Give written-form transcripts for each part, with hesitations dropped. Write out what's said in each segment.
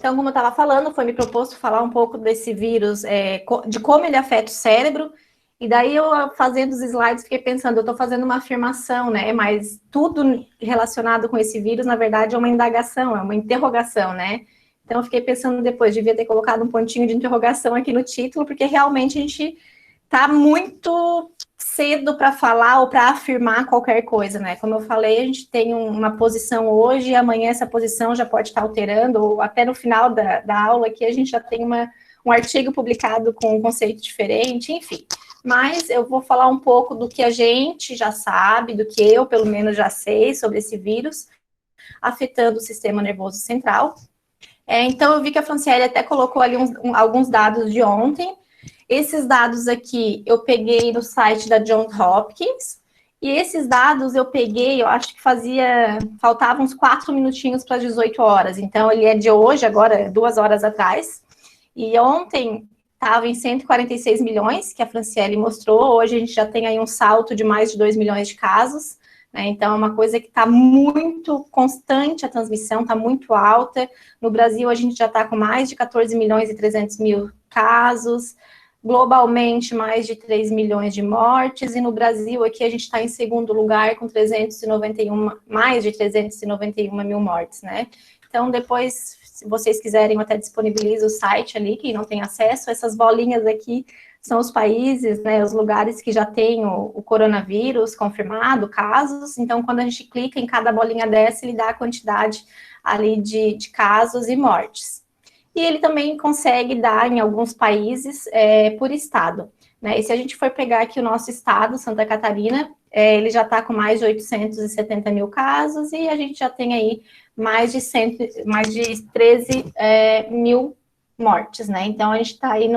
Então, como eu estava falando, foi me proposto falar um pouco desse vírus, de como ele afeta o cérebro, e daí eu, fazendo os slides, fiquei pensando, eu estou fazendo uma afirmação, né, mas tudo relacionado com esse vírus, na verdade, é uma indagação, é uma interrogação, né? Então, eu fiquei pensando depois, devia ter colocado um pontinho de interrogação aqui no título, porque realmente a gente está muito cedo para falar ou para afirmar qualquer coisa, né? Como eu falei, a gente tem uma posição hoje e amanhã essa posição já pode estar alterando, ou até no final da aula aqui a gente já tem um artigo publicado com um conceito diferente, enfim. Mas eu vou falar um pouco do que a gente já sabe, do que eu, pelo menos, já sei sobre esse vírus, afetando o sistema nervoso central. Então, eu vi que a Franciele até colocou ali alguns dados de ontem. Esses dados aqui eu peguei no site da Johns Hopkins, e esses dados eu peguei, eu acho que faltavam uns 4 minutinhos para as 18 horas, então ele é de hoje, agora 2 horas atrás, e ontem estava em 146 milhões, que a Franciele mostrou, hoje a gente já tem aí um salto de mais de 2 milhões de casos, né? Então é uma coisa que está muito constante, a transmissão está muito alta. No Brasil a gente já está com mais de 14 milhões e 300 mil casos, globalmente mais de 3 milhões de mortes, e no Brasil aqui a gente está em segundo lugar com mais de 391 mil mortes, né? Então depois, se vocês quiserem, eu até disponibilizo o site ali, quem não tem acesso, essas bolinhas aqui são os países, né, os lugares que já tem o coronavírus confirmado, casos. Então, quando a gente clica em cada bolinha dessa, ele dá a quantidade ali de casos e mortes. E ele também consegue dar, em alguns países, por estado, né? E se a gente for pegar aqui o nosso estado, Santa Catarina, ele já está com mais de 870 mil casos, e a gente já tem aí mais de 13 mil mortes, né? Então, a gente está aí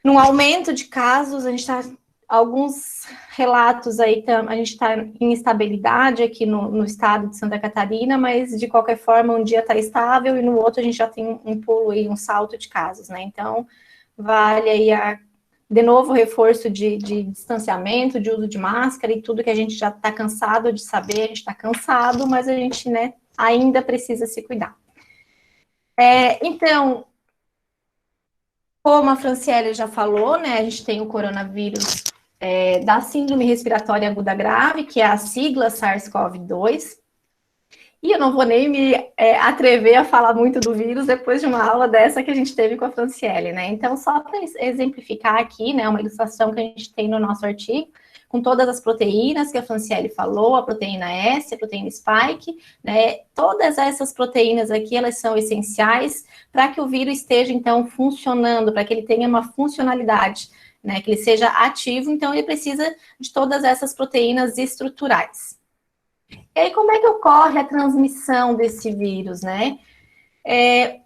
num aumento de casos, a gente está, alguns relatos aí, a gente está em instabilidade aqui no estado de Santa Catarina, mas de qualquer forma, um dia está estável e no outro a gente já tem um pulo aí, um salto de casos, né? Então, vale aí de novo, reforço de distanciamento, de uso de máscara e tudo que a gente já está cansado de saber, a gente está cansado, mas a gente, né, ainda precisa se cuidar. Então, como a Franciele já falou, né, a gente tem o coronavírus da síndrome respiratória aguda grave, que é a sigla SARS-CoV-2, e eu não vou nem me atrever a falar muito do vírus depois de uma aula dessa que a gente teve com a Franciele, né? Então, só para exemplificar aqui, né, uma ilustração que a gente tem no nosso artigo, com todas as proteínas que a Franciele falou, a proteína S, a proteína spike, né? Todas essas proteínas aqui, elas são essenciais para que o vírus esteja, então, funcionando, para que ele tenha uma funcionalidade, né? Que ele seja ativo, então ele precisa de todas essas proteínas estruturais. E aí, como é que ocorre a transmissão desse vírus, né?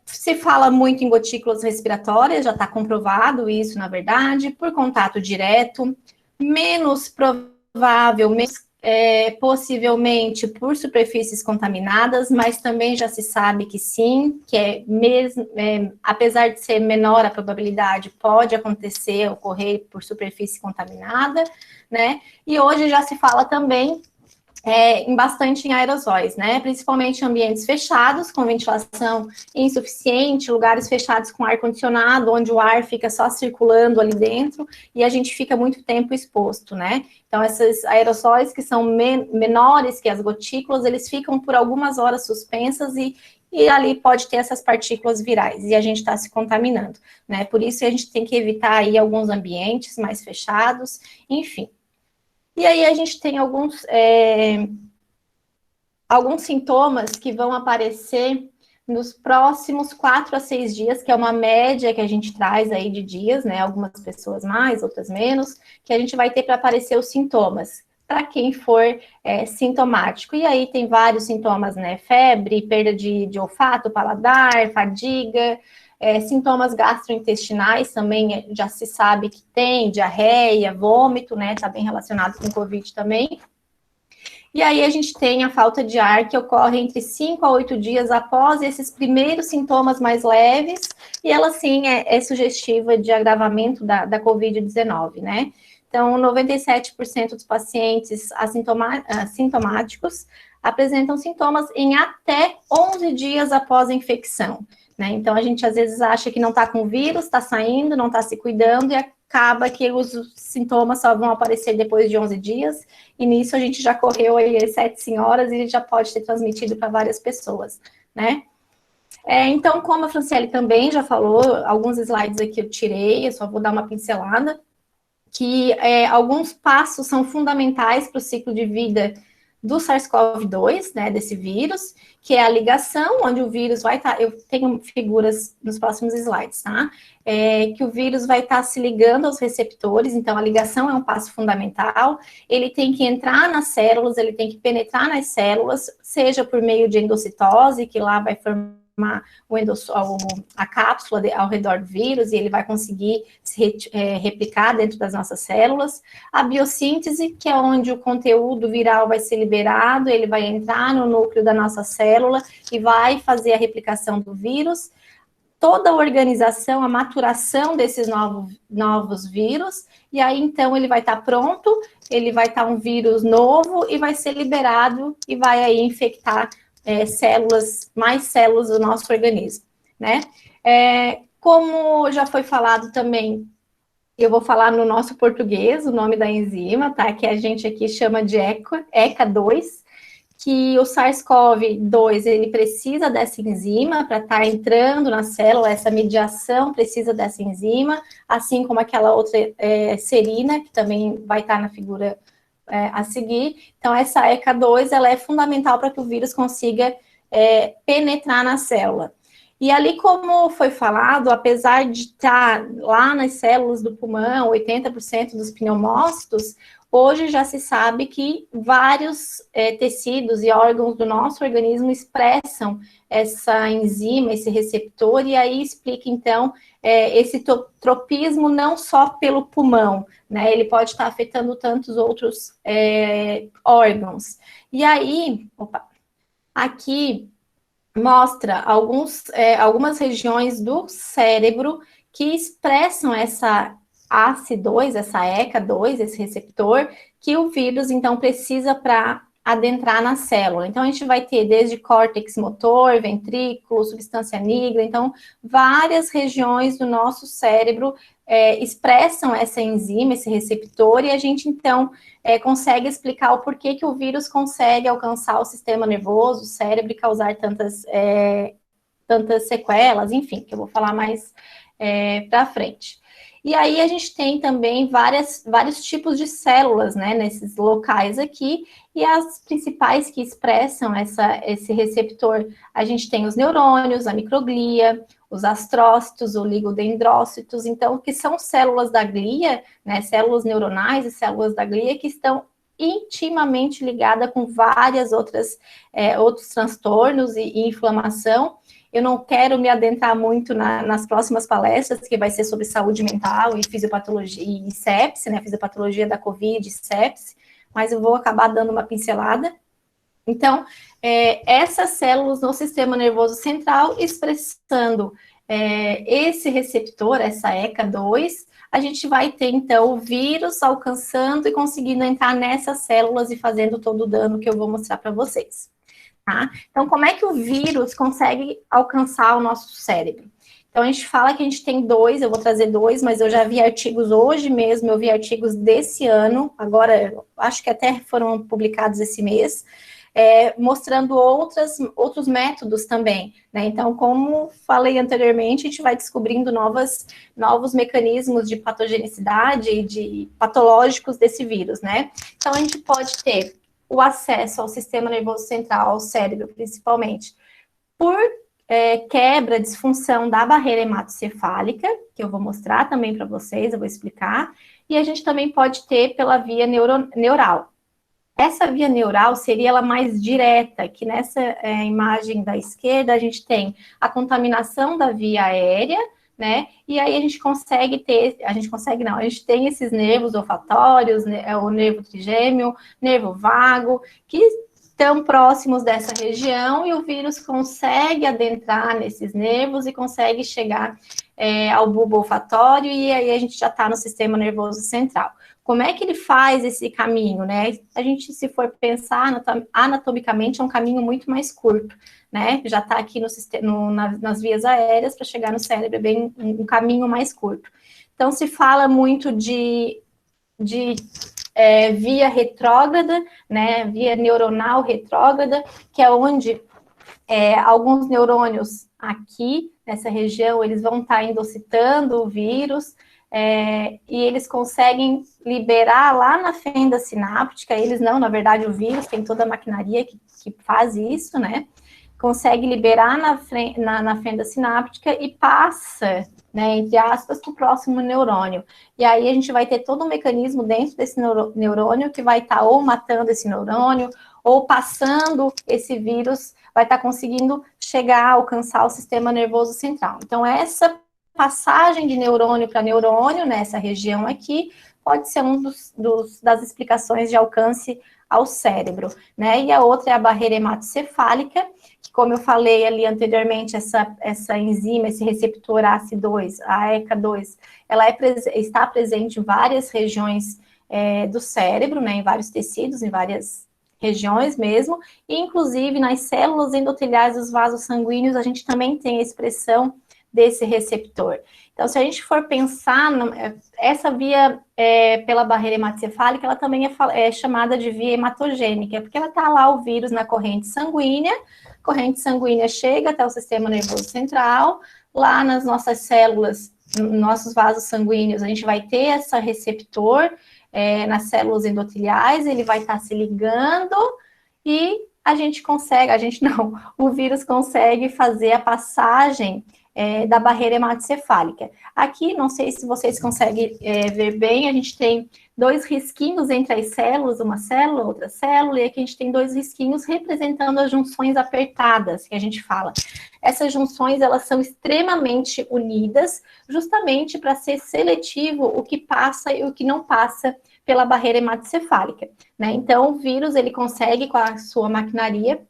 Se fala muito em gotículas respiratórias, já está comprovado isso, na verdade, por contato direto, menos provável, possivelmente por superfícies contaminadas, mas também já se sabe que sim, que apesar de ser menor a probabilidade, pode acontecer, ocorrer por superfície contaminada, né? E hoje já se fala também bastante em aerosóis, né? Principalmente em ambientes fechados, com ventilação insuficiente, lugares fechados com ar-condicionado, onde o ar fica só circulando ali dentro e a gente fica muito tempo exposto, né? Então, esses aerossóis que são menores que as gotículas, eles ficam por algumas horas suspensas e ali pode ter essas partículas virais, e a gente está se contaminando, né? Por isso a gente tem que evitar aí alguns ambientes mais fechados, enfim. E aí a gente tem alguns sintomas que vão aparecer nos próximos 4 a 6 dias, que é uma média que a gente traz aí de dias, né? Algumas pessoas mais, outras menos, que a gente vai ter para aparecer os sintomas, para quem for sintomático. E aí tem vários sintomas, né? Febre, perda de olfato, paladar, fadiga, sintomas gastrointestinais também já se sabe que tem, diarreia, vômito, né? Está bem relacionado com o Covid também. E aí a gente tem a falta de ar que ocorre entre 5 a 8 dias após esses primeiros sintomas mais leves, e ela sim é sugestiva de agravamento da Covid-19, né? Então, 97% dos pacientes assintomáticos apresentam sintomas em até 11 dias após a infecção, né? Então, a gente às vezes acha que não está com vírus, está saindo, não está se cuidando e acaba que os sintomas só vão aparecer depois de 11 dias, e nisso a gente já correu aí as 7 senhoras e já pode ter transmitido para várias pessoas, né? Então, como a Franciele também já falou, alguns slides aqui eu tirei, eu só vou dar uma pincelada, que alguns passos são fundamentais para o ciclo de vida do SARS-CoV-2, né, desse vírus, que é a ligação, onde o vírus vai estar, eu tenho figuras nos próximos slides, tá? Que o vírus vai estar se ligando aos receptores, então a ligação é um passo fundamental, ele tem que entrar nas células, ele tem que penetrar nas células, seja por meio de endocitose, que lá vai formar a cápsula ao redor do vírus e ele vai conseguir se replicar dentro das nossas células. A biossíntese, que é onde o conteúdo viral vai ser liberado, ele vai entrar no núcleo da nossa célula e vai fazer a replicação do vírus. Toda a organização, a maturação desses novos vírus, e aí então ele vai estar pronto, ele vai estar um vírus novo e vai ser liberado e vai aí infectar mais células do nosso organismo, né? Como já foi falado também, eu vou falar no nosso português o nome da enzima, tá? Que a gente aqui chama de ECA2, que o SARS-CoV-2, ele precisa dessa enzima para estar entrando na célula, essa mediação precisa dessa enzima, assim como aquela outra serina, que também vai estar na figura a seguir. Então, essa ECA2, ela é fundamental para que o vírus consiga penetrar na célula. E ali, como foi falado, apesar de estar lá nas células do pulmão, 80% dos pneumócitos, hoje já se sabe que vários tecidos e órgãos do nosso organismo expressam essa enzima, esse receptor, e aí explica, então, esse tropismo não só pelo pulmão, né? Ele pode estar afetando tantos outros órgãos. E aí, aqui mostra algumas regiões do cérebro que expressam essa ACE2, essa ECA2, esse receptor, que o vírus, então, precisa para adentrar na célula. Então, a gente vai ter desde córtex motor, ventrículo, substância nigra, então, várias regiões do nosso cérebro expressam essa enzima, esse receptor, e a gente, então, consegue explicar o porquê que o vírus consegue alcançar o sistema nervoso, o cérebro, e causar tantas sequelas, enfim, que eu vou falar mais para frente. E aí a gente tem também vários tipos de células, né, nesses locais aqui, e as principais que expressam esse receptor, a gente tem os neurônios, a microglia, os astrócitos, oligodendrócitos, então, que são células da glia, né, células neuronais e células da glia que estão intimamente ligadas com várias outros transtornos e inflamação. Eu não quero me adentrar muito nas próximas palestras, que vai ser sobre saúde mental e fisiopatologia e sepse, né? Fisiopatologia da Covid e sepse, mas eu vou acabar dando uma pincelada. Então, essas células no sistema nervoso central expressando esse receptor, essa ECA2, a gente vai ter, então, o vírus alcançando e conseguindo entrar nessas células e fazendo todo o dano que eu vou mostrar para vocês. Tá? Então, como é que o vírus consegue alcançar o nosso cérebro? Então, a gente fala que a gente tem dois, eu vou trazer dois, mas eu já vi artigos hoje mesmo, eu vi artigos desse ano, agora, acho que até foram publicados esse mês, mostrando outros métodos também, né? Então, como falei anteriormente, a gente vai descobrindo novos mecanismos de patogenicidade e de patológicos desse vírus, né? Então, a gente pode ter o acesso ao sistema nervoso central, ao cérebro, principalmente, por quebra, disfunção da barreira hematocefálica, que eu vou mostrar também para vocês, eu vou explicar, e a gente também pode ter pela via neural. Essa via neural seria ela mais direta, que nessa imagem da esquerda a gente tem a contaminação da via aérea, né? E aí a gente tem esses nervos olfatórios, né, o nervo trigêmeo, nervo vago, que estão próximos dessa região e o vírus consegue adentrar nesses nervos e consegue chegar ao bulbo olfatório e aí a gente já está no sistema nervoso central. como é que ele faz esse caminho, né? A gente, se for pensar anatomicamente, é um caminho muito mais curto, né? Já está aqui nas vias aéreas para chegar no cérebro, é bem um caminho mais curto. Então, se fala muito de via retrógrada, né? Via neuronal retrógrada, que é onde alguns neurônios aqui, nessa região, eles vão estar endocitando o vírus, e eles conseguem liberar lá na fenda sináptica, eles não, na verdade, o vírus tem toda a maquinaria que faz isso, né? Consegue liberar na fenda sináptica e passa, né, entre aspas, para o próximo neurônio. E aí a gente vai ter todo um mecanismo dentro desse neurônio que vai estar ou matando esse neurônio, ou passando esse vírus, vai estar conseguindo chegar, alcançar o sistema nervoso central. Então, essa passagem de neurônio para neurônio, nessa região aqui, pode ser das explicações de alcance ao cérebro, né? E a outra é a barreira hematocefálica, que, como eu falei ali anteriormente, essa enzima, esse receptor ACE2, a ECA2, ela está presente em várias regiões do cérebro, né? Em vários tecidos, em várias regiões mesmo, e inclusive nas células endoteliais dos vasos sanguíneos, a gente também tem a expressão desse receptor. Então, se a gente for pensar, essa via pela barreira hematocefálica, ela também é chamada de via hematogênica, porque ela está lá o vírus na corrente sanguínea chega até o sistema nervoso central, lá nas nossas células, nos nossos vasos sanguíneos, a gente vai ter esse receptor nas células endoteliais, ele vai estar se ligando e o vírus consegue fazer a passagem da barreira hematocefálica. Aqui, não sei se vocês conseguem ver bem, a gente tem dois risquinhos entre as células, uma célula, outra célula, e aqui a gente tem dois risquinhos representando as junções apertadas, que a gente fala. Essas junções, elas são extremamente unidas, justamente para ser seletivo o que passa e o que não passa pela barreira hematocefálica, né? Então, o vírus, ele consegue, com a sua maquinaria,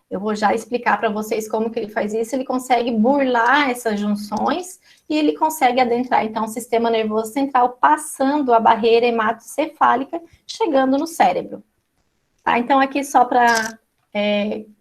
eu vou já explicar para vocês como que ele faz isso, ele consegue burlar essas junções e ele consegue adentrar, então, o sistema nervoso central, passando a barreira hematocefálica, chegando no cérebro. Tá? Então, aqui só para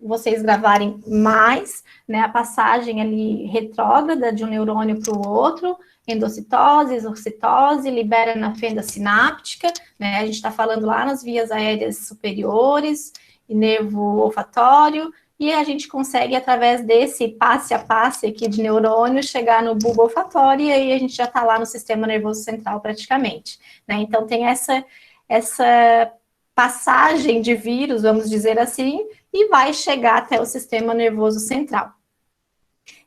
vocês gravarem mais, né, a passagem ali retrógrada de um neurônio para o outro, endocitose, exocitose, libera na fenda sináptica, né, a gente está falando lá nas vias aéreas superiores, e nervo olfatório, e a gente consegue, através desse passe a passe aqui de neurônio, chegar no bulbo olfatório, e aí a gente já está lá no sistema nervoso central praticamente, né, então tem essa passagem de vírus, vamos dizer assim, e vai chegar até o sistema nervoso central.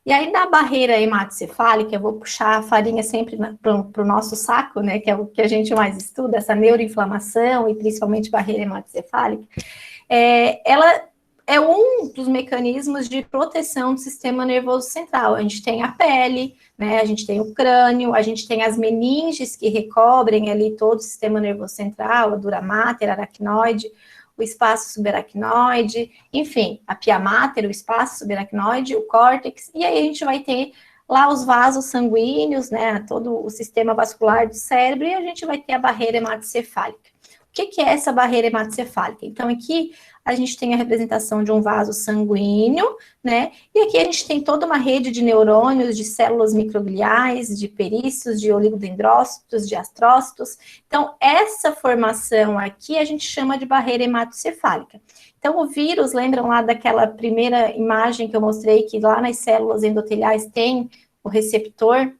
E aí, na barreira hematocefálica, eu vou puxar a farinha sempre para o nosso saco, né, que é o que a gente mais estuda, essa neuroinflamação e principalmente barreira hematocefálica, ela é um dos mecanismos de proteção do sistema nervoso central. A gente tem a pele, né, a gente tem o crânio, a gente tem as meninges que recobrem ali todo o sistema nervoso central, a dura mater, a aracnoide, o espaço subaracnoide, enfim, a pia mater, o espaço subaracnoide, o córtex, e aí a gente vai ter lá os vasos sanguíneos, né, todo o sistema vascular do cérebro, e a gente vai ter a barreira hematocefálica. O que é essa barreira hematocefálica? Então, aqui a gente tem a representação de um vaso sanguíneo, né? E aqui a gente tem toda uma rede de neurônios, de células microgliais, de perícios, de oligodendrócitos, de astrócitos. Então, essa formação aqui a gente chama de barreira hematocefálica. Então, o vírus, lembram lá daquela primeira imagem que eu mostrei, que lá nas células endoteliais tem o receptor,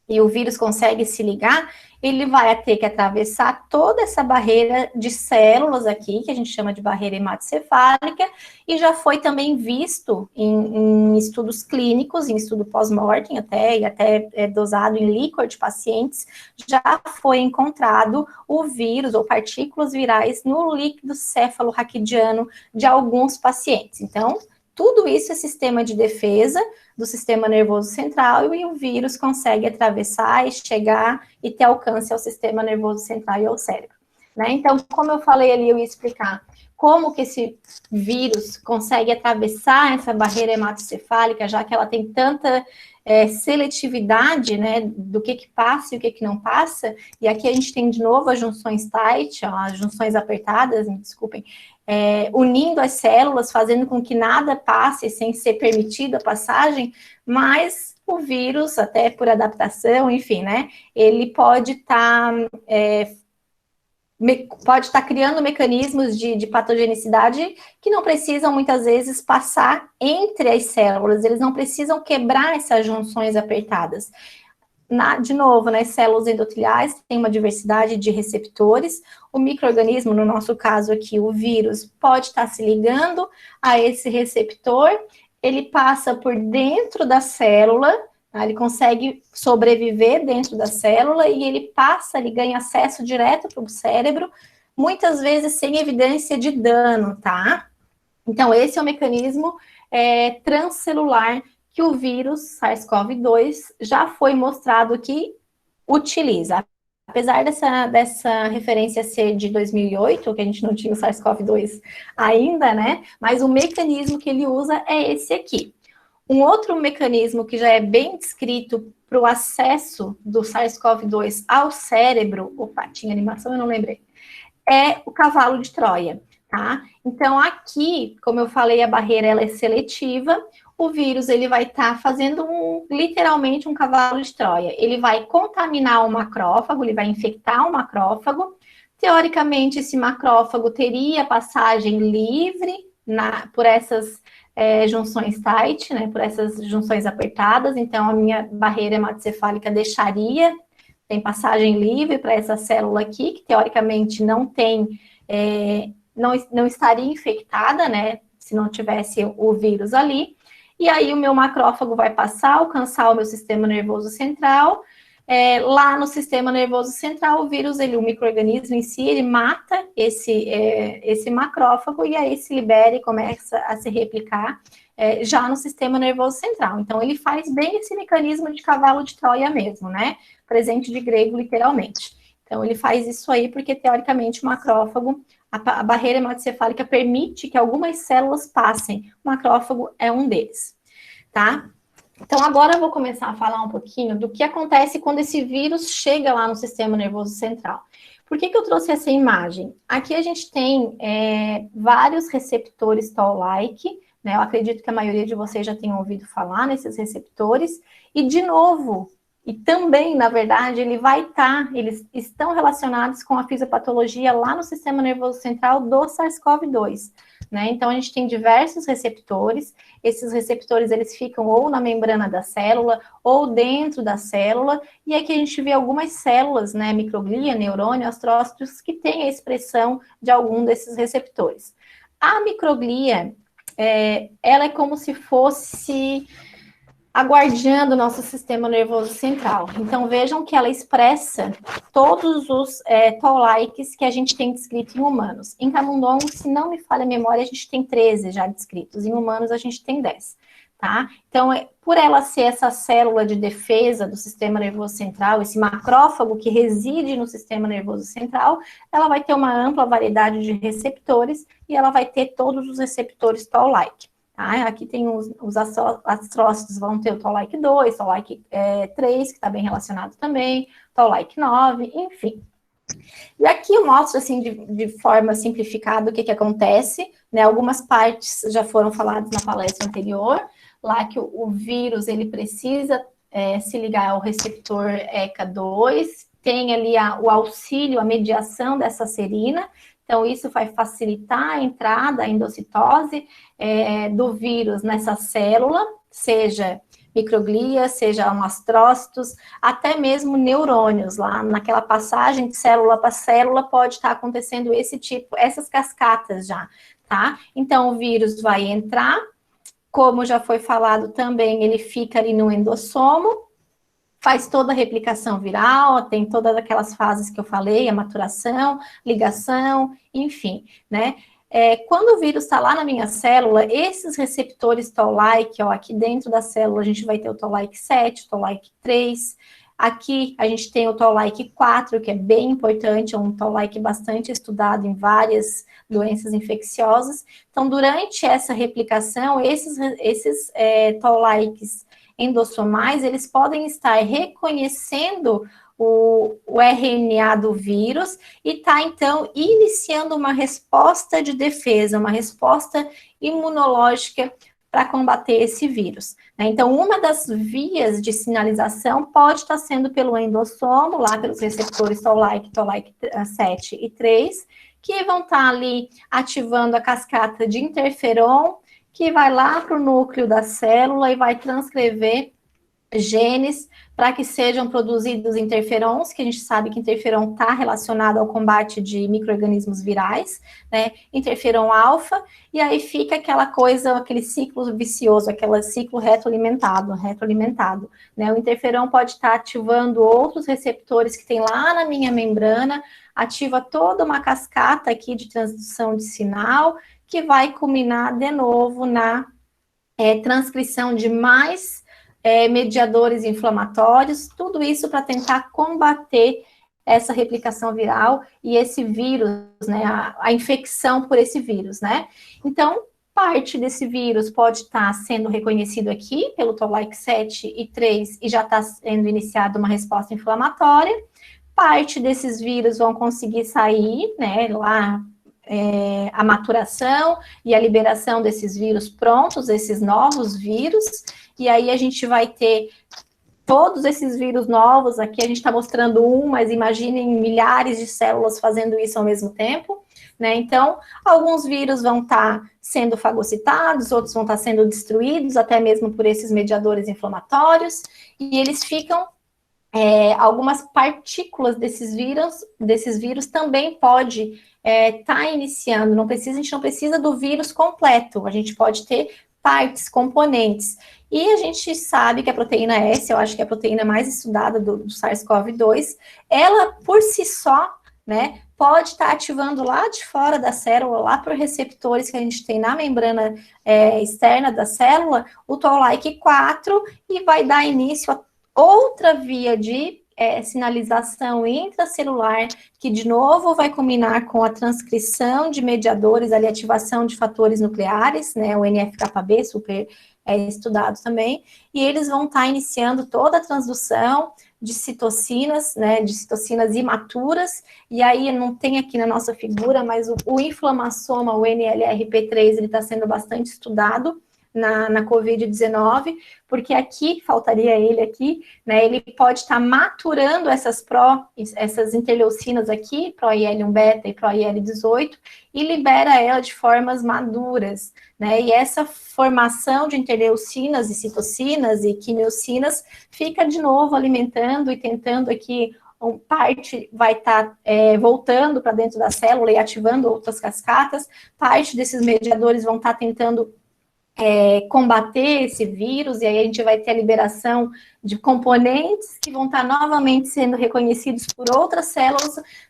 e o vírus consegue se ligar, ele vai ter que atravessar toda essa barreira de células aqui, que a gente chama de barreira hematocefálica, e já foi também visto em estudos clínicos, em estudo pós-mortem até, e até dosado em líquor de pacientes, já foi encontrado o vírus ou partículas virais no líquido céfalo-raquidiano de alguns pacientes. Então, tudo isso é sistema de defesa do sistema nervoso central e o vírus consegue atravessar e chegar e ter alcance ao sistema nervoso central e ao cérebro, né? Então, como eu falei ali, eu ia explicar como que esse vírus consegue atravessar essa barreira hematocefálica, já que ela tem tanta seletividade, né, do que passa e o que não passa. E aqui a gente tem de novo as junções tight, ó, as junções apertadas, me desculpem, unindo as células, fazendo com que nada passe sem ser permitida a passagem, mas o vírus, até por adaptação, enfim, né, ele pode estar criando mecanismos de patogenicidade que não precisam, muitas vezes, passar entre as células, eles não precisam quebrar essas junções apertadas. De novo, nas células endoteliais tem uma diversidade de receptores, o micro-organismo, no nosso caso aqui, o vírus, pode estar se ligando a esse receptor, ele passa por dentro da célula, tá? Ele consegue sobreviver dentro da célula e ele ganha acesso direto para o cérebro, muitas vezes sem evidência de dano, tá? Então, esse é o mecanismo transcelular que o vírus SARS-CoV-2 já foi mostrado que utiliza. Apesar dessa referência ser de 2008, que a gente não tinha o SARS-CoV-2 ainda, né? Mas o mecanismo que ele usa é esse aqui. Um outro mecanismo que já é bem descrito para o acesso do SARS-CoV-2 ao cérebro, opa, tinha animação, eu não lembrei, é o cavalo de Troia, tá? Então, aqui, como eu falei, a barreira ela é seletiva, o vírus ele vai estar fazendo literalmente um cavalo de Troia. Ele vai contaminar o macrófago, ele vai infectar o macrófago. Teoricamente, esse macrófago teria passagem livre por essas junções tight, né, por essas junções apertadas. Então, a minha barreira hematocefálica tem passagem livre para essa célula aqui, que teoricamente não estaria infectada, né, se não tivesse o vírus ali. E aí o meu macrófago vai passar, alcançar o meu sistema nervoso central. Lá no sistema nervoso central, o vírus, o micro-organismo em si, ele mata esse macrófago e aí se libera e começa a se replicar já no sistema nervoso central. Então, ele faz bem esse mecanismo de cavalo de Troia mesmo, né? Presente de grego, literalmente. Então, ele faz isso aí porque, teoricamente, o macrófago, a barreira hematocefálica permite que algumas células passem. O macrófago é um deles, tá? Então, agora eu vou começar a falar um pouquinho do que acontece quando esse vírus chega lá no sistema nervoso central. Por que eu trouxe essa imagem? Aqui a gente tem vários receptores Toll-like, né? Eu acredito que a maioria de vocês já tenham ouvido falar nesses receptores. E, de novo, e também, na verdade, eles estão relacionados com a fisiopatologia lá no sistema nervoso central do SARS-CoV-2, né? Então, a gente tem diversos receptores, esses receptores, eles ficam ou na membrana da célula, ou dentro da célula, e aqui a gente vê algumas células, né, microglia, neurônio, astrócitos, que têm a expressão de algum desses receptores. A microglia, ela é como se fosse a guardiã do nosso sistema nervoso central. Então, vejam que ela expressa todos os Toll-likes que a gente tem descrito em humanos. Em camundongos, se não me falha a memória, a gente tem 13 já descritos. Em humanos, a gente tem 10, tá? Então, por ela ser essa célula de defesa do sistema nervoso central, esse macrófago que reside no sistema nervoso central, ela vai ter uma ampla variedade de receptores e ela vai ter todos os receptores Toll-like. Aqui tem os astrócitos, vão ter o Toll-like 2, Toll-like 3, que está bem relacionado também, Toll-like 9, enfim. E aqui eu mostro, assim, de forma simplificada o que acontece, né? Algumas partes já foram faladas na palestra anterior, lá que o vírus, ele precisa se ligar ao receptor ECA2, tem ali o auxílio, a mediação dessa serina. Então, isso vai facilitar a entrada, a endocitose do vírus nessa célula, seja microglia, seja astrócitos, até mesmo neurônios. Lá naquela passagem de célula para célula pode estar acontecendo essas cascatas já, tá? Então, o vírus vai entrar, como já foi falado também, ele fica ali no endossomo, faz toda a replicação viral, tem todas aquelas fases que eu falei, a maturação, ligação, enfim, né? Quando o vírus está lá na minha célula, esses receptores Toll-like, aqui dentro da célula a gente vai ter o Toll-like 7, o Toll-like 3, Aqui a gente tem o Toll-like 4, que é bem importante, é um Toll-like bastante estudado em várias doenças infecciosas. Então, durante essa replicação, esses Toll-likes endossomais, eles podem estar reconhecendo o RNA do vírus e está, então, iniciando uma resposta de defesa, uma resposta imunológica para combater esse vírus. Então, uma das vias de sinalização pode estar sendo pelo endossomo, lá pelos receptores Toll-like 7 e 3, que vão estar ali ativando a cascata de interferon, que vai lá para o núcleo da célula e vai transcrever genes para que sejam produzidos interferons, que a gente sabe que interferon está relacionado ao combate de micro-organismos virais, né? Interferon alfa, e aí fica aquela coisa, aquele ciclo vicioso, aquele ciclo retroalimentado, né? O interferon pode estar ativando outros receptores que tem lá na minha membrana, ativa toda uma cascata aqui de transdução de sinal, que vai culminar de novo na transcrição de mais mediadores inflamatórios, tudo isso para tentar combater essa replicação viral e esse vírus, né, a infecção por esse vírus, né? Então, parte desse vírus pode estar sendo reconhecido aqui pelo Toll-like 7 e 3 e já está sendo iniciada uma resposta inflamatória. Parte desses vírus vão conseguir sair, né, lá a maturação e a liberação desses vírus prontos, esses novos vírus, e aí a gente vai ter todos esses vírus novos, aqui a gente está mostrando mas imaginem milhares de células fazendo isso ao mesmo tempo, né? Então, alguns vírus vão estar sendo fagocitados, outros vão estar sendo destruídos, até mesmo por esses mediadores inflamatórios, e eles ficam algumas partículas desses vírus também pode estar iniciando, a gente não precisa do vírus completo, a gente pode ter partes, componentes. E a gente sabe que a proteína S, eu acho que é a proteína mais estudada do SARS-CoV-2, ela por si só, né, pode estar ativando lá de fora da célula, lá por receptores que a gente tem na membrana externa da célula, o Toll-like 4, e vai dar início a outra via de sinalização intracelular, que de novo vai combinar com a transcrição de mediadores, ali, ativação de fatores nucleares, né, o NF-κB, super estudado também, e eles vão estar iniciando toda a transdução de citocinas, né, de citocinas imaturas, e aí não tem aqui na nossa figura, mas o inflamassoma, o NLRP3, ele está sendo bastante estudado na Covid-19, porque aqui, faltaria ele aqui, né, ele pode estar maturando essas interleucinas aqui, pro-IL-1 beta e pro-IL-18, e libera ela de formas maduras, né, e essa formação de interleucinas e citocinas e quimiocinas fica de novo alimentando e tentando aqui, parte vai estar voltando para dentro da célula e ativando outras cascatas, parte desses mediadores vão estar tentando combater esse vírus, e aí a gente vai ter a liberação de componentes que vão estar novamente sendo reconhecidos por outras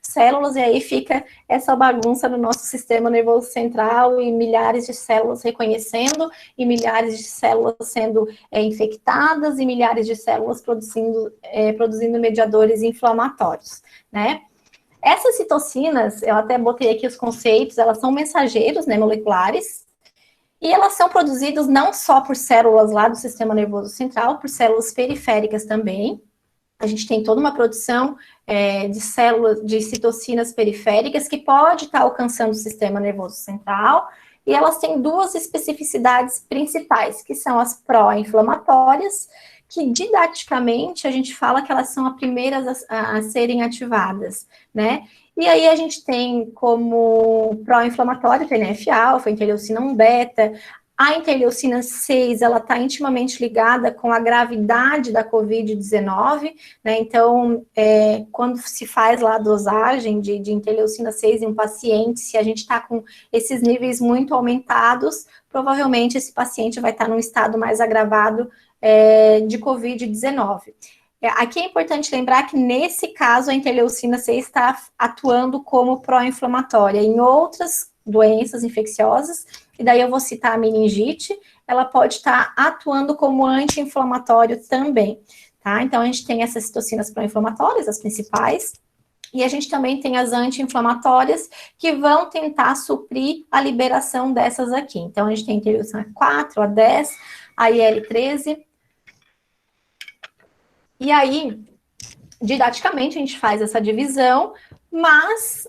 células, e aí fica essa bagunça no nosso sistema nervoso central, e milhares de células reconhecendo, e milhares de células sendo infectadas, e milhares de células produzindo mediadores inflamatórios, né? Essas citocinas, eu até botei aqui os conceitos, elas são mensageiros, né, moleculares, e elas são produzidas não só por células lá do sistema nervoso central, por células periféricas também. A gente tem toda uma produção de células, de citocinas periféricas, que pode estar alcançando o sistema nervoso central, e elas têm duas especificidades principais, que são as pró-inflamatórias, que didaticamente a gente fala que elas são as primeiras a serem ativadas, né? E aí a gente tem como pró-inflamatório o TNF-alfa, a interleucina 1 beta, a interleucina 6, ela está intimamente ligada com a gravidade da Covid-19, né? Então, quando se faz lá a dosagem de interleucina 6 em um paciente, se a gente está com esses níveis muito aumentados, provavelmente esse paciente vai estar num estado mais agravado de Covid-19. Aqui é importante lembrar que, nesse caso, a interleucina 6 está atuando como pró-inflamatória. Em outras doenças infecciosas, e daí eu vou citar a meningite, ela pode estar atuando como anti-inflamatório também, tá? Então, a gente tem essas citocinas pró-inflamatórias, as principais, e a gente também tem as anti-inflamatórias, que vão tentar suprir a liberação dessas aqui. Então, a gente tem interleucina 4, a 10, a IL-13. E aí, didaticamente, a gente faz essa divisão, mas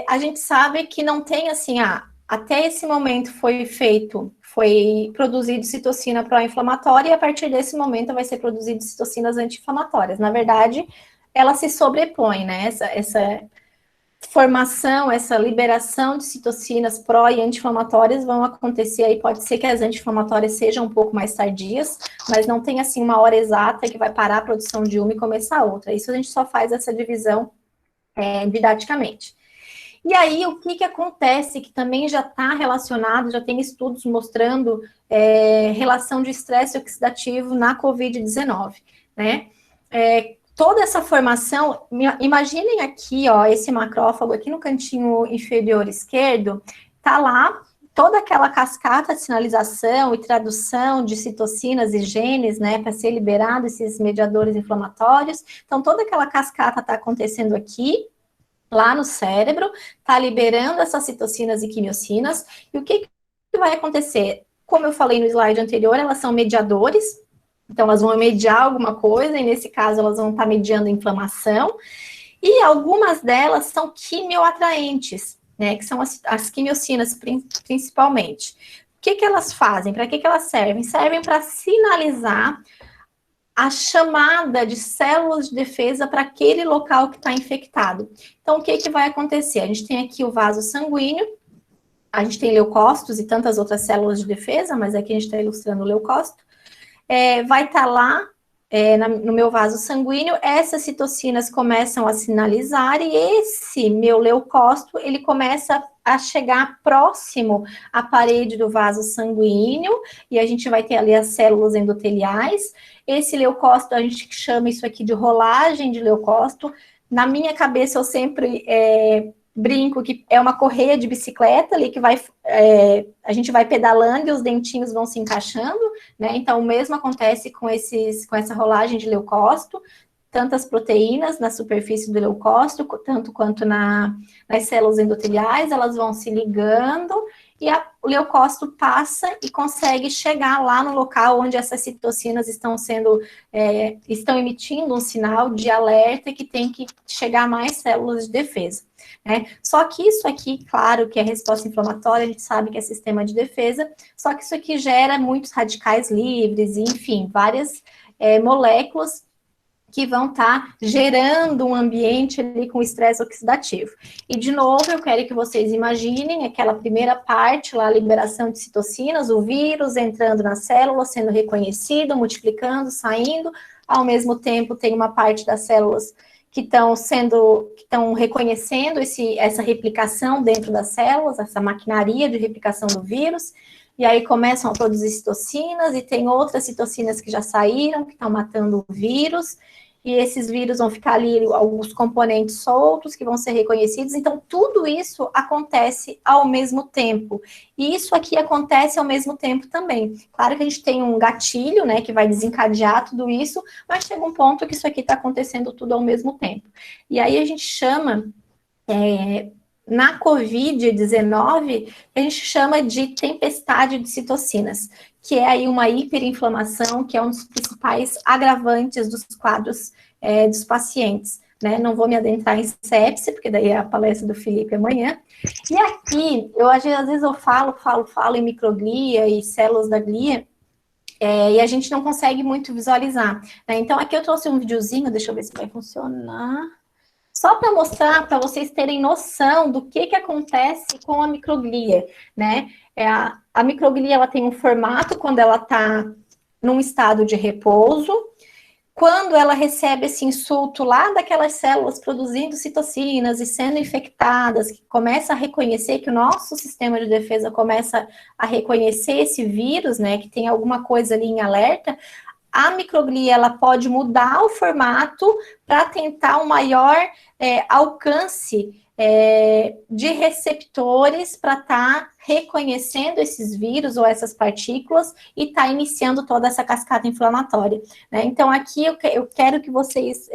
a gente sabe que não tem assim, até esse momento foi produzido citocina pró-inflamatória, e a partir desse momento vai ser produzido citocinas anti-inflamatórias. Na verdade, ela se sobrepõe, né? Essa formação, essa liberação de citocinas pró e anti-inflamatórias vão acontecer aí, pode ser que as anti-inflamatórias sejam um pouco mais tardias, mas não tem assim uma hora exata que vai parar a produção de uma e começar a outra. Isso a gente só faz essa divisão didaticamente. E aí, o que acontece, que também já está relacionado, já tem estudos mostrando relação de estresse oxidativo na COVID-19, né? Toda essa formação, imaginem aqui, ó, esse macrófago aqui no cantinho inferior esquerdo, tá lá toda aquela cascata de sinalização e tradução de citocinas e genes, né, para ser liberado esses mediadores inflamatórios. Então, toda aquela cascata está acontecendo aqui, lá no cérebro, está liberando essas citocinas e quimiocinas. E o que vai acontecer? Como eu falei no slide anterior, elas são mediadores. Então, elas vão mediar alguma coisa, e nesse caso, elas vão estar mediando a inflamação. E algumas delas são quimioatraentes, né? Que são as quimiocinas, principalmente. O que elas fazem? Para que elas servem? Servem para sinalizar a chamada de células de defesa para aquele local que está infectado. Então, o que vai acontecer? A gente tem aqui o vaso sanguíneo, a gente tem leucócitos e tantas outras células de defesa, mas aqui a gente está ilustrando o leucócito. Vai estar lá no meu vaso sanguíneo, essas citocinas começam a sinalizar e esse meu leucócito, ele começa a chegar próximo à parede do vaso sanguíneo e a gente vai ter ali as células endoteliais. Esse leucócito, a gente chama isso aqui de rolagem de leucócito. Na minha cabeça, eu sempre brinco que é uma correia de bicicleta ali que a gente vai pedalando e os dentinhos vão se encaixando, né? Então, o mesmo acontece com essa rolagem de leucócito, tantas proteínas na superfície do leucócito, tanto quanto nas células endoteliais, elas vão se ligando e o leucócito passa e consegue chegar lá no local onde essas citocinas estão emitindo um sinal de alerta que tem que chegar a mais células de defesa. Né? Só que isso aqui, claro que é resposta inflamatória, a gente sabe que é sistema de defesa, só que isso aqui gera muitos radicais livres, enfim, várias moléculas que vão estar gerando um ambiente ali com estresse oxidativo. E, de novo, eu quero que vocês imaginem aquela primeira parte lá, a liberação de citocinas, o vírus entrando na célula, sendo reconhecido, multiplicando, saindo, ao mesmo tempo tem uma parte das células que estão reconhecendo essa replicação dentro das células, essa maquinaria de replicação do vírus, e aí começam a produzir citocinas, e tem outras citocinas que já saíram, que estão matando o vírus, e esses vírus vão ficar ali, alguns componentes soltos que vão ser reconhecidos. Então, tudo isso acontece ao mesmo tempo. E isso aqui acontece ao mesmo tempo também. Claro que a gente tem um gatilho, né, que vai desencadear tudo isso, mas chega um ponto que isso aqui está acontecendo tudo ao mesmo tempo. E aí a gente chama... na COVID-19, a gente chama de tempestade de citocinas, que é aí uma hiperinflamação, que é um dos principais agravantes dos quadros dos pacientes, né? Não vou me adentrar em sepse, porque daí é a palestra do Felipe amanhã. E aqui, às vezes eu falo em microglia e células da glia, e a gente não consegue muito visualizar, né? Então, aqui eu trouxe um videozinho, deixa eu ver se vai funcionar. Só para mostrar, para vocês terem noção do que acontece com a microglia, né? A microglia, ela tem um formato quando ela está num estado de repouso. Quando ela recebe esse insulto lá daquelas células produzindo citocinas e sendo infectadas, que começa a reconhecer, que o nosso sistema de defesa começa a reconhecer esse vírus, né? Que tem alguma coisa ali em alerta. a microglia ela pode mudar o formato para tentar um maior alcance de receptores para estar reconhecendo esses vírus ou essas partículas e estar iniciando toda essa cascata inflamatória, né? Então, aqui eu quero que vocês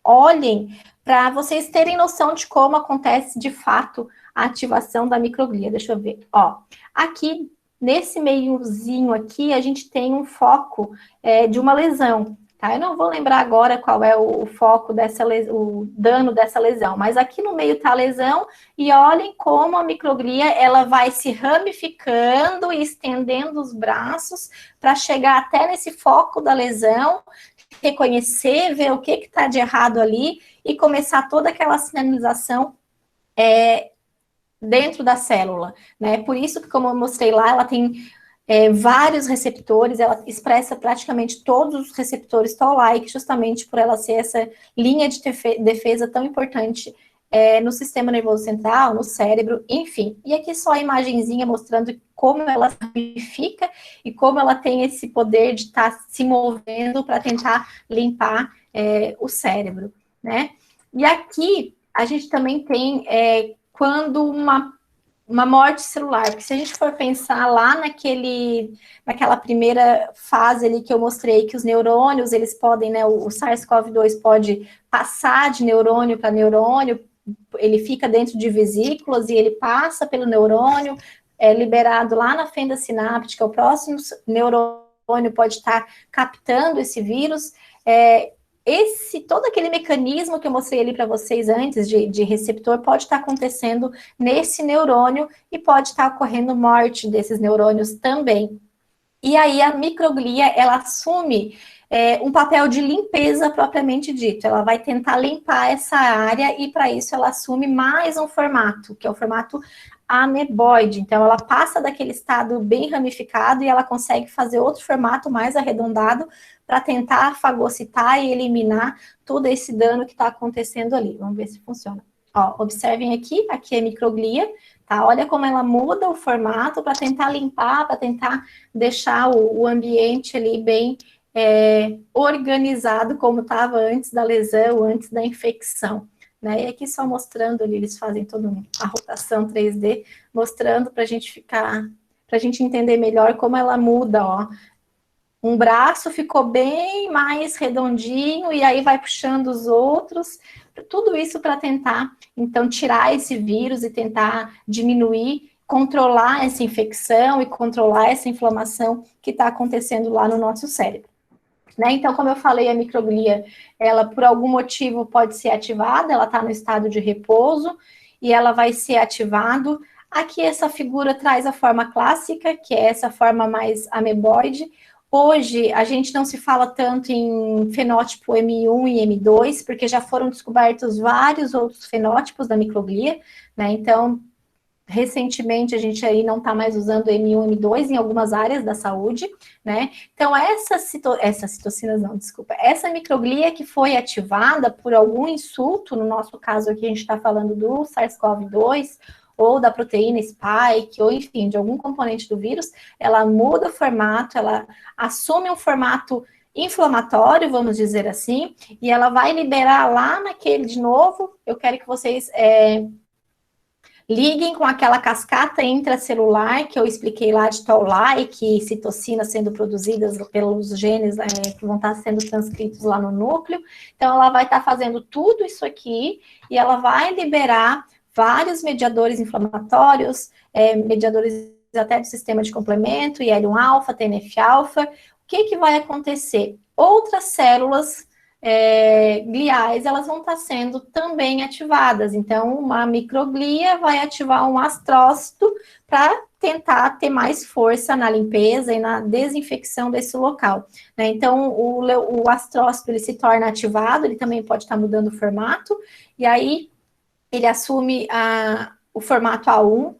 olhem para vocês terem noção de como acontece de fato a ativação da microglia. Deixa eu ver, ó. Aqui, nesse meiozinho aqui, a gente tem um foco de uma lesão, tá? Eu não vou lembrar agora qual é o foco dessa lesão, o dano dessa lesão, mas aqui no meio tá a lesão, e olhem como a microglia, ela vai se ramificando e estendendo os braços para chegar até nesse foco da lesão, reconhecer, ver o que está de errado ali e começar toda aquela sinalização dentro da célula, né? Por isso que, como eu mostrei lá, ela tem vários receptores, ela expressa praticamente todos os receptores Toll-like, justamente por ela ser essa linha de defesa tão importante no sistema nervoso central, no cérebro, enfim. E aqui só a imagenzinha mostrando como ela se ramifica e como ela tem esse poder de estar se movendo para tentar limpar o cérebro, né? E aqui a gente também tem quando uma morte celular, porque se a gente for pensar lá naquela primeira fase ali que eu mostrei, que os neurônios, eles podem, né, o SARS-CoV-2 pode passar de neurônio para neurônio, ele fica dentro de vesículas e ele passa pelo neurônio, é liberado lá na fenda sináptica, o próximo neurônio pode estar captando esse vírus, todo aquele mecanismo que eu mostrei ali para vocês antes, de receptor, pode estar acontecendo nesse neurônio e pode estar ocorrendo morte desses neurônios também. E aí a microglia, ela assume um papel de limpeza propriamente dito. Ela vai tentar limpar essa área e para isso ela assume mais um formato, que é o formato ameboide. Então ela passa daquele estado bem ramificado e ela consegue fazer outro formato mais arredondado para tentar fagocitar e eliminar todo esse dano que está acontecendo ali. Vamos ver se funciona. Ó, observem aqui é microglia, tá? Olha como ela muda o formato para tentar limpar, para tentar deixar o ambiente ali bem organizado, como estava antes da lesão, antes da infecção, né? E aqui só mostrando ali, eles fazem toda a rotação 3D, mostrando para a gente entender melhor como ela muda, ó. Um braço ficou bem mais redondinho e aí vai puxando os outros, tudo isso para tentar, então, tirar esse vírus e tentar diminuir, controlar essa infecção e controlar essa inflamação que está acontecendo lá no nosso cérebro, né? Então, como eu falei, a microglia, ela por algum motivo pode ser ativada, ela está no estado de repouso e ela vai ser ativado. Aqui essa figura traz a forma clássica, que é essa forma mais ameboide. Hoje, a gente não se fala tanto em fenótipo M1 e M2, porque já foram descobertos vários outros fenótipos da microglia, né? Então, recentemente, a gente aí não está mais usando M1 e M2 em algumas áreas da saúde, né? Então, essa microglia que foi ativada por algum insulto, no nosso caso aqui a gente está falando do SARS-CoV-2, ou da proteína spike, ou enfim, de algum componente do vírus, ela muda o formato, ela assume um formato inflamatório, vamos dizer assim, e ela vai liberar lá naquele, de novo, eu quero que vocês liguem com aquela cascata intracelular que eu expliquei lá de Toll-like, citocina sendo produzidas pelos genes que vão estar sendo transcritos lá no núcleo. Então, ela vai estar fazendo tudo isso aqui e ela vai liberar vários mediadores inflamatórios, mediadores até do sistema de complemento, IL-1-alfa, TNF-alfa. O que vai acontecer? Outras células gliais, elas vão estar sendo também ativadas. Então, uma microglia vai ativar um astrócito para tentar ter mais força na limpeza e na desinfecção desse local, né? Então, o astrócito, ele se torna ativado, ele também pode estar mudando o formato, e aí ele assume o formato A1,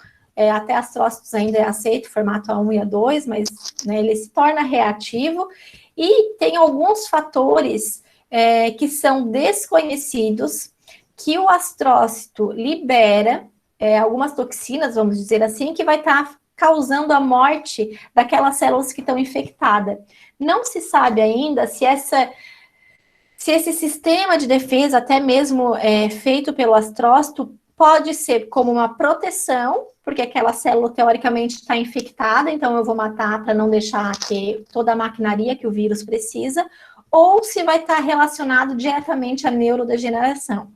até astrócitos ainda é aceito, formato A1 e A2, mas né, ele se torna reativo, e tem alguns fatores que são desconhecidos, que o astrócito libera, algumas toxinas, vamos dizer assim, que vai estar causando a morte daquelas células que estão infectadas. Não se sabe ainda se esse sistema de defesa, até mesmo feito pelo astrócito, pode ser como uma proteção, porque aquela célula teoricamente está infectada, então eu vou matar para não deixar ter toda a maquinaria que o vírus precisa, ou se vai estar relacionado diretamente à neurodegeneração.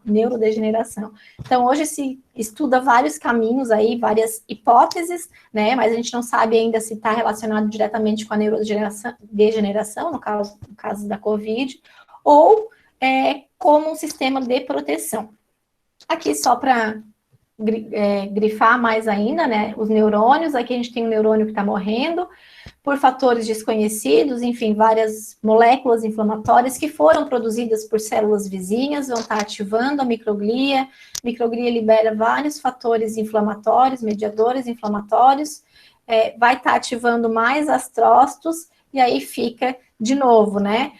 Então, hoje se estuda vários caminhos aí, várias hipóteses, né, mas a gente não sabe ainda se está relacionado diretamente com a neurodegeneração, no caso da Covid, ou como um sistema de proteção. Aqui só para grifar mais ainda, né, os neurônios, aqui a gente tem um neurônio que está morrendo por fatores desconhecidos, enfim, várias moléculas inflamatórias que foram produzidas por células vizinhas, vão estar ativando a microglia. A microglia libera vários fatores inflamatórios, mediadores inflamatórios, vai estar ativando mais astrócitos, e aí fica de novo, né,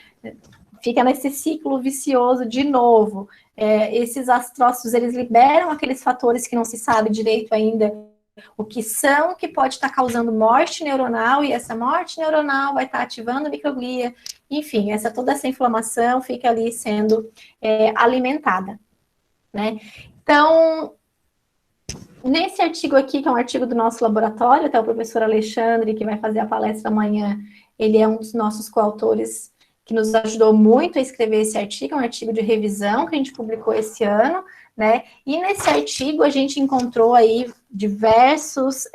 fica nesse ciclo vicioso de novo. Esses astrócitos, eles liberam aqueles fatores que não se sabe direito ainda o que são, que pode estar causando morte neuronal, e essa morte neuronal vai estar ativando a microglia, enfim, toda essa inflamação fica ali sendo alimentada, né? Então, nesse artigo aqui, que é um artigo do nosso laboratório, até o professor Alexandre, que vai fazer a palestra amanhã, ele é um dos nossos coautores, que nos ajudou muito a escrever esse artigo, é um artigo de revisão que a gente publicou esse ano, né? E nesse artigo a gente encontrou aí diversos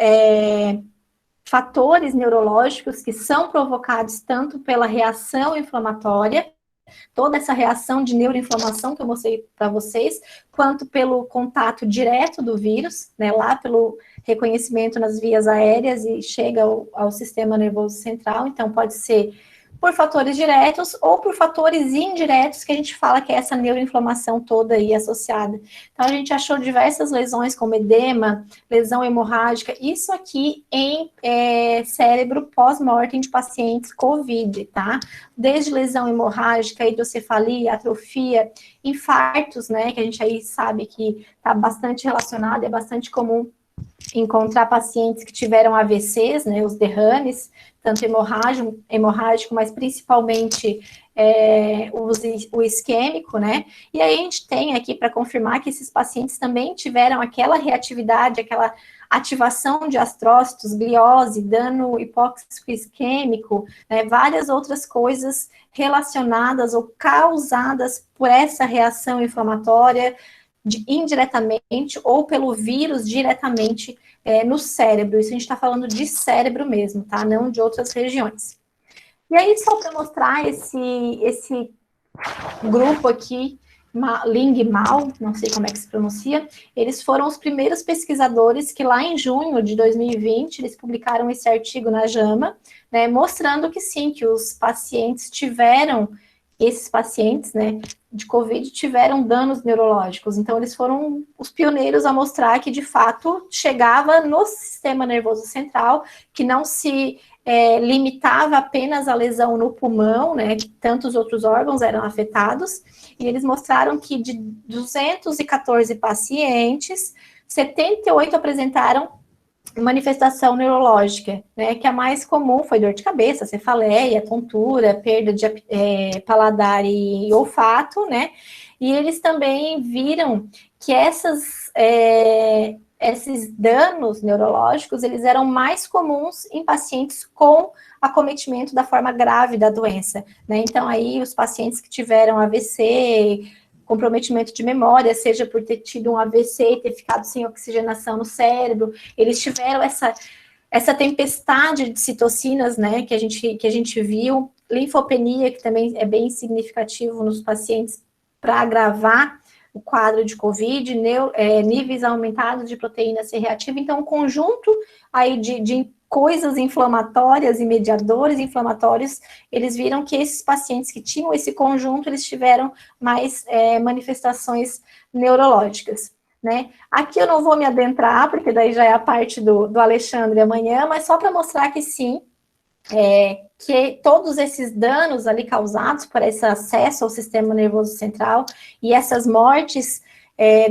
fatores neurológicos que são provocados tanto pela reação inflamatória, toda essa reação de neuroinflamação que eu mostrei para vocês, quanto pelo contato direto do vírus, né? Lá pelo reconhecimento nas vias aéreas e chega ao sistema nervoso central, então pode ser por fatores diretos ou por fatores indiretos, que a gente fala que é essa neuroinflamação toda aí associada. Então, a gente achou diversas lesões, como edema, lesão hemorrágica, isso aqui em cérebro pós-mortem de pacientes COVID, tá? Desde lesão hemorrágica, hidrocefalia, atrofia, infartos, né, que a gente aí sabe que está bastante relacionado, é bastante comum encontrar pacientes que tiveram AVCs, né, os derrames, tanto hemorrágico, mas principalmente o isquêmico, né, e aí a gente tem aqui para confirmar que esses pacientes também tiveram aquela reatividade, aquela ativação de astrócitos, gliose, dano hipóxico isquêmico, né, várias outras coisas relacionadas ou causadas por essa reação inflamatória, indiretamente ou pelo vírus diretamente no cérebro. Isso a gente está falando de cérebro mesmo, tá? Não de outras regiões. E aí, só para mostrar esse grupo aqui, Ling Mal, não sei como é que se pronuncia, eles foram os primeiros pesquisadores que lá em junho de 2020, eles publicaram esse artigo na JAMA, né, mostrando que sim, que os pacientes esses pacientes, né, de COVID tiveram danos neurológicos. Então, eles foram os pioneiros a mostrar que, de fato, chegava no sistema nervoso central, que não se limitava apenas à lesão no pulmão, né, que tantos outros órgãos eram afetados, e eles mostraram que de 214 pacientes, 78 apresentaram manifestação neurológica, né, que a mais comum foi dor de cabeça, cefaleia, tontura, perda de paladar e olfato, né, e eles também viram que esses danos neurológicos, eles eram mais comuns em pacientes com acometimento da forma grave da doença, né, então aí os pacientes que tiveram AVC, comprometimento de memória, seja por ter tido um AVC e ter ficado sem oxigenação no cérebro, eles tiveram essa tempestade de citocinas, né, que a gente viu, linfopenia, que também é bem significativo nos pacientes para agravar o quadro de COVID, níveis aumentados de proteína C reativa, então um conjunto aí de coisas inflamatórias e mediadores inflamatórios, eles viram que esses pacientes que tinham esse conjunto, eles tiveram mais manifestações neurológicas, né? Aqui eu não vou me adentrar, porque daí já é a parte do Alexandre amanhã, mas só para mostrar que sim, que todos esses danos ali causados por esse acesso ao sistema nervoso central e essas mortes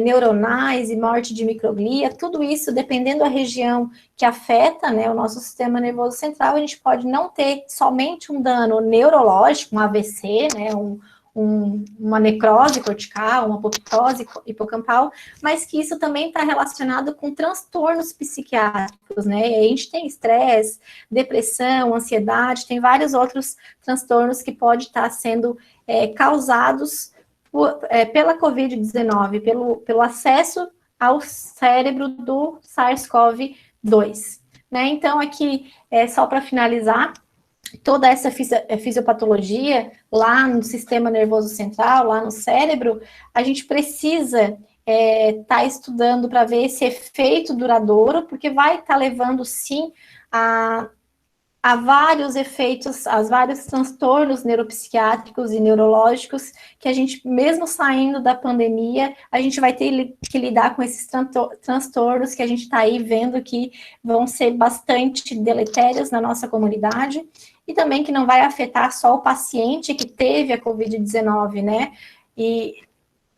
neuronais e morte de microglia, tudo isso, dependendo da região que afeta, né, o nosso sistema nervoso central, a gente pode não ter somente um dano neurológico, um AVC, né, uma necrose cortical, uma apoptose hipocampal, mas que isso também está relacionado com transtornos psiquiátricos, né? E a gente tem estresse, depressão, ansiedade, tem vários outros transtornos que podem estar sendo causados pela Covid-19, pelo acesso ao cérebro do SARS-CoV-2. Né? Então, aqui, só para finalizar, toda essa fisiopatologia lá no sistema nervoso central, lá no cérebro, a gente precisa tá estudando para ver esse efeito duradouro, porque vai estar levando, sim, a vários efeitos, a vários transtornos neuropsiquiátricos e neurológicos que a gente, mesmo saindo da pandemia, a gente vai ter que lidar com esses transtornos que a gente está aí vendo que vão ser bastante deletérios na nossa comunidade e também que não vai afetar só o paciente que teve a Covid-19, né? E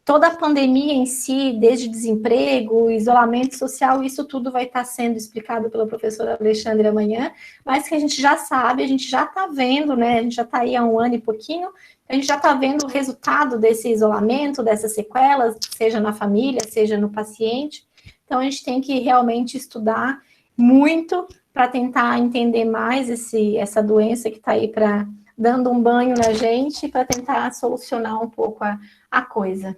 toda a pandemia em si, desde desemprego, isolamento social, isso tudo vai estar sendo explicado pelo professor Alexandre amanhã, mas que a gente já sabe, a gente já está vendo, né? A gente já está aí há um ano e pouquinho, a gente já está vendo o resultado desse isolamento, dessas sequelas, seja na família, seja no paciente. Então, a gente tem que realmente estudar muito para tentar entender mais essa doença que está aí dando um banho na gente, para tentar solucionar um pouco a coisa.